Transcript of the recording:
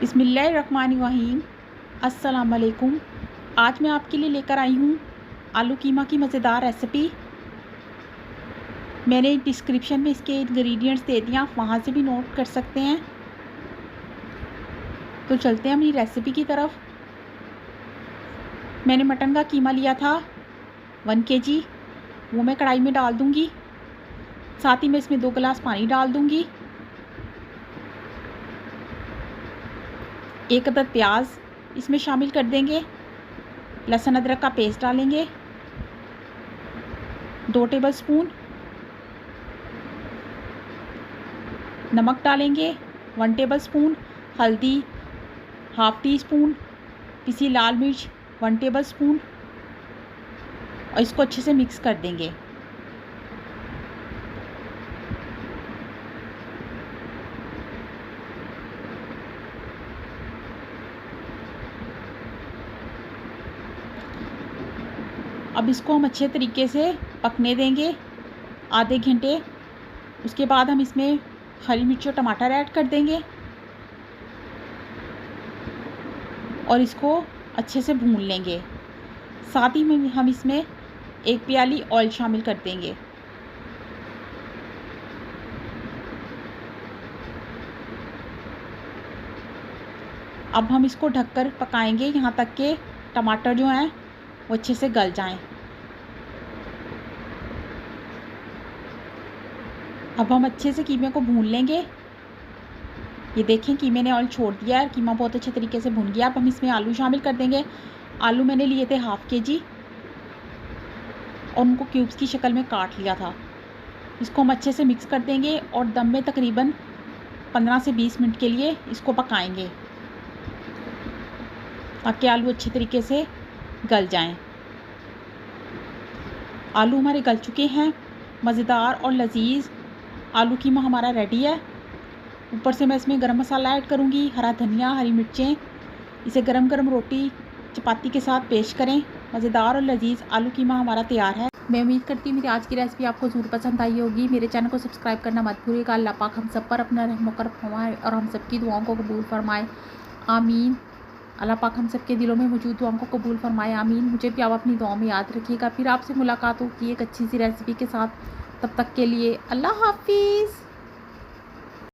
बिस्मिल्लाहिर्रहमानिर्रहीम। अस्सलाम वालेकुम। आज मैं आपके लिए लेकर आई हूँ आलू कीमा की मज़ेदार रेसिपी। मैंने डिस्क्रिप्शन में इसके इंग्रेडिएंट्स दे दिए, आप वहाँ से भी नोट कर सकते हैं। तो चलते हैं अपनी रेसिपी की तरफ। मैंने मटन का कीमा लिया था 1 kg, वो मैं कढ़ाई में डाल दूँगी। साथ ही मैं इसमें 2 गिलास पानी डाल दूँगी। 1 अदद प्याज इसमें शामिल कर देंगे। लहसुन अदरक का पेस्ट डालेंगे। 2 टेबलस्पून नमक डालेंगे। 1 टेबलस्पून हल्दी, हाफ़ टी स्पून पिसी लाल मिर्च 1 टेबलस्पून, और इसको अच्छे से मिक्स कर देंगे। अब इसको हम अच्छे तरीके से पकने देंगे आधे घंटे। उसके बाद हम इसमें हरी मिर्च और टमाटर ऐड कर देंगे और इसको अच्छे से भून लेंगे। साथ ही में हम इसमें 1 प्याली ऑयल शामिल कर देंगे। अब हम इसको ढककर पकाएंगे यहाँ तक कि टमाटर जो हैं वो अच्छे से गल जाएं। अब हम अच्छे से कीमे को भून लेंगे। ये देखें कीमे ने ऑयल छोड़ दिया है, कीमा बहुत अच्छे तरीके से भुन गया। अब हम इसमें आलू शामिल कर देंगे। आलू मैंने लिए थे 1/2 kg और उनको क्यूब्स की शक्ल में काट लिया था। इसको हम अच्छे से मिक्स कर देंगे और दम में तकरीबन 15 से 20 मिनट के लिए इसको पकाएंगे ताकि आलू अच्छे तरीके से गल जाएं। आलू हमारे गल चुके हैं। मज़ेदार और लजीज आलू कीमा हमारा रेडी है। ऊपर से मैं इसमें गरम मसाला ऐड करूँगी, हरा धनिया, हरी मिर्चें। इसे गरम गरम रोटी चपाती के साथ पेश करें। मज़ेदार और लजीज आलू कीमा हमारा तैयार है। मैं उम्मीद करती हूँ मेरी आज की रेसिपी आपको ज़रूर पसंद आई होगी। मेरे चैनल को सब्सक्राइब करना मत भूलिएगा। अल्लाह पाक हम सब पर अपना रहम करम फरमाए और हम सब की दुआओं को कबूल फरमाए, आमीन। अल्लाह पाक हम सब के दिलों में मौजूद दुआओं को कबूल फरमाए, आमीन। मुझे भी आप अपनी दुआओं में याद रखिएगा। फिर आपसे मुलाकात होगी एक अच्छी सी रेसिपी के साथ। तब तक के लिए अल्लाह हाफिज़।